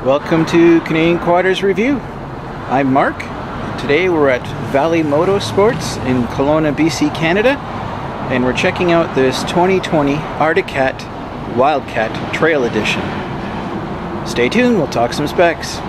Welcome to Canadian Quaders Review. I'm Mark. Today we're at Valley Moto Sports in Kelowna, BC, Canada, and we're checking out this 2020 Wildcat Trail Edition. Stay tuned, we'll talk some specs.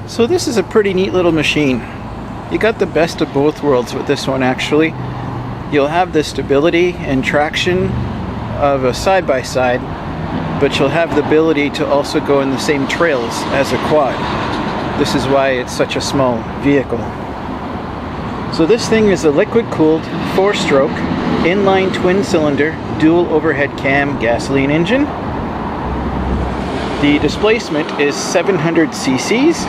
So this is a pretty neat little machine. You got the best of both worlds with this one actually. You'll have the stability and traction of a side-by-side, but you'll have the ability to also go in the same trails as a quad. This is why it's such a small vehicle. So this thing is a liquid-cooled, 4-stroke, inline twin-cylinder, dual overhead cam gasoline engine. The displacement is 700 cc's.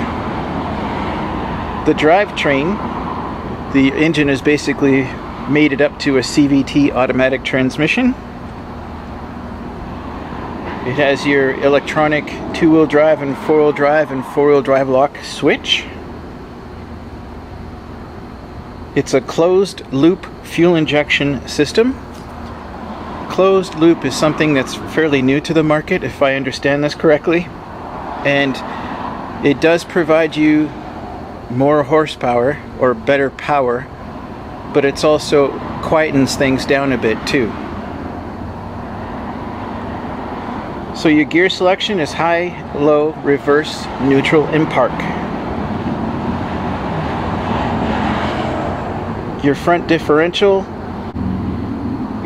The drivetrain, the engine is basically mated up to a CVT automatic transmission. It has your electronic 2-wheel drive and 4-wheel drive lock switch. It's a closed loop fuel injection system. Closed loop is something that's fairly new to the market, if I understand this correctly, and it does provide you more horsepower or better power, but it's also quietens things down a bit too. So your gear selection is high, low, reverse, neutral, and park. Your front differential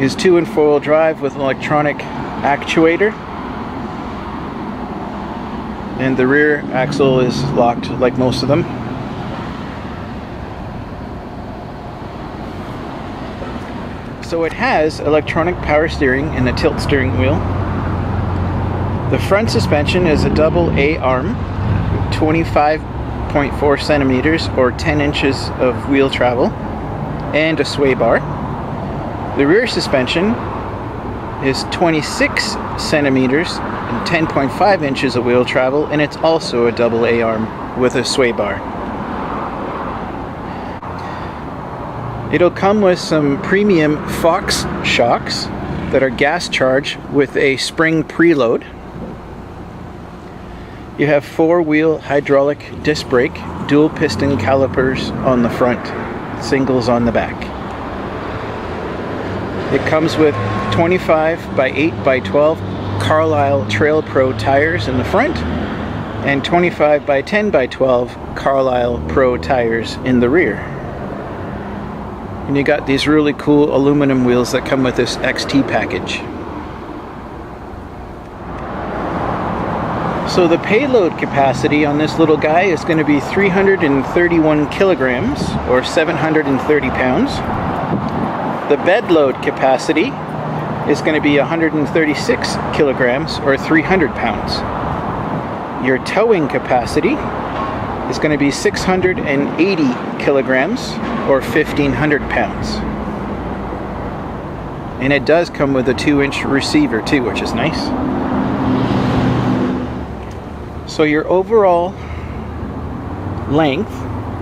is 2- and 4-wheel drive with an electronic actuator, and the rear axle is locked like most of them. So it has electronic power steering and a tilt steering wheel. The front suspension is a double A-arm, 25.4 centimeters or 10 inches of wheel travel, and a sway bar. The rear suspension is 26 centimeters and 10.5 inches of wheel travel, and it's also a double A-arm with a sway bar. It'll come with some premium Fox shocks that are gas charged with a spring preload. You have 4-wheel hydraulic disc brake, dual piston calipers on the front, singles on the back. It comes with 25 by 8 by 12 Carlisle Trail Pro tires in the front and 25 by 10 by 12 Carlisle Pro tires in the rear. And you got these really cool aluminum wheels that come with this XT package. So the payload capacity on this little guy is going to be 331 kilograms or 730 pounds. The bed load capacity is going to be 136 kilograms or 300 pounds. Your towing capacity is going to be 680 kilograms or 1,500 pounds. And it does come with a 2-inch receiver too, which is nice. So your overall length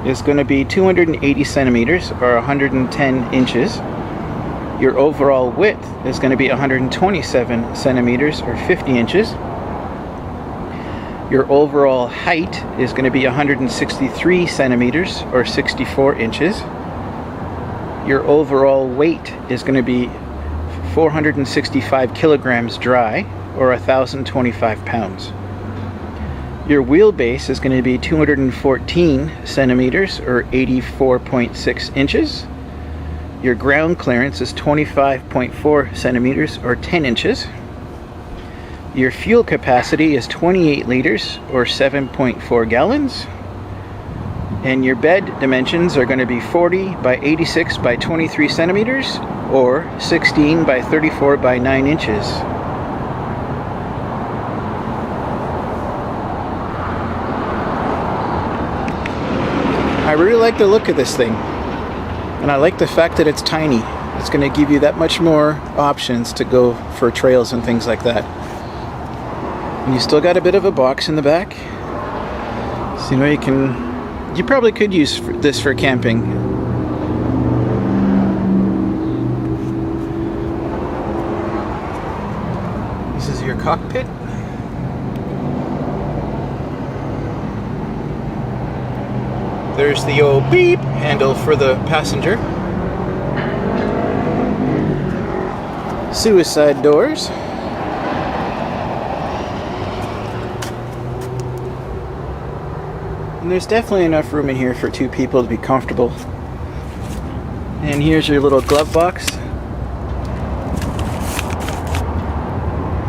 is going to be 280 centimeters or 110 inches. Your overall width is going to be 127 centimeters or 50 inches. Your overall height is going to be 163 centimeters or 64 inches. Your overall weight is going to be 465 kilograms dry or 1,025 pounds. Your wheelbase is going to be 214 centimeters or 84.6 inches. Your ground clearance is 25.4 centimeters or 10 inches. Your fuel capacity is 28 liters or 7.4 gallons. And your bed dimensions are going to be 40 by 86 by 23 centimeters or 16 by 34 by 9 inches. I really like the look of this thing, and I like the fact that it's tiny. It's going to give you that much more options to go for trails and things like that. And you still got a bit of a box in the back, so you probably could use this for camping. This is your cockpit. There's the old beep handle for the passenger. Suicide doors. And there's definitely enough room in here for two people to be comfortable. And here's your little glove box.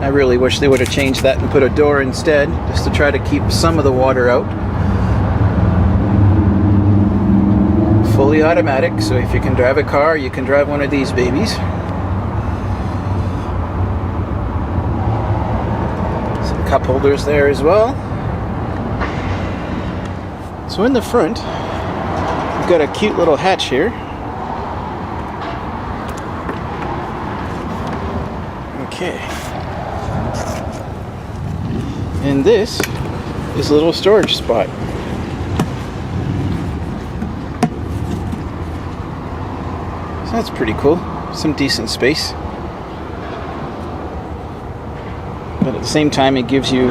I really wish they would have changed that and put a door instead, just to try to keep some of the water out. Fully automatic, so if you can drive a car, you can drive one of these babies. Some cup holders there as well. So in the front, we've got a cute little hatch here. Okay. And this is a little storage spot. So that's pretty cool. Some decent space. But at the same time, it gives you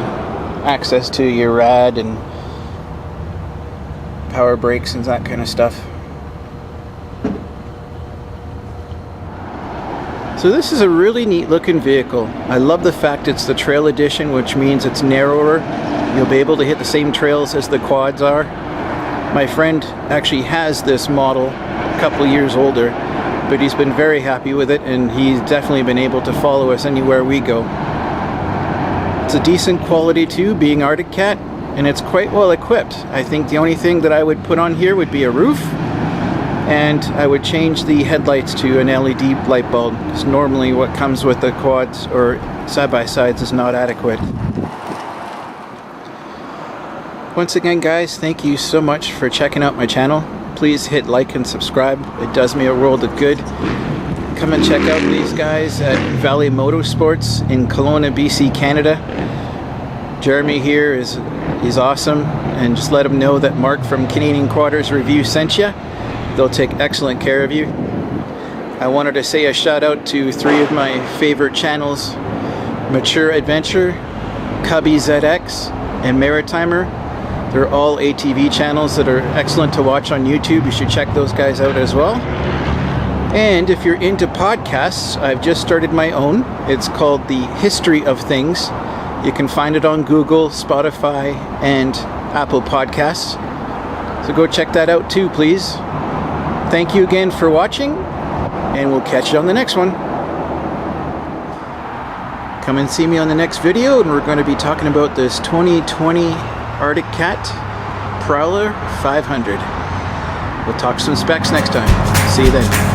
access to your rad and power brakes and that kind of stuff. So this is a really neat looking vehicle. I love the fact it's the trail edition, which means it's narrower. You'll be able to hit the same trails as the quads are. My friend actually has this model, a couple years older, but he's been very happy with it, and he's definitely been able to follow us anywhere we go. It's a decent quality too, being Arctic Cat, and it's quite well equipped. I think the only thing that I would put on here would be a roof, and I would change the headlights to an LED light bulb, because normally what comes with the quads or side-by-sides is not adequate. Once again, guys, thank you so much for checking out my channel. Please hit like and subscribe. It does me a world of good. Come and check out these guys at Valley Moto Sports in Kelowna, BC, Canada. Jeremy here is awesome, and just let him know that Mark from Canadian Quarters Review sent you. They'll take excellent care of you. I wanted to say a shout out to three of my favorite channels: Mature Adventure, Cubby ZX, and Maritimer. They're all ATV channels that are excellent to watch on YouTube. You should check those guys out as well. And if you're into podcasts, I've just started my own. It's called The History of Things. You can find it on Google, Spotify, and Apple Podcasts. So go check that out too, please. Thank you again for watching, and we'll catch you on the next one. Come and see me on the next video, and we're going to be talking about this 2020 Arctic Cat Prowler 500. We'll talk some specs next time. See you then.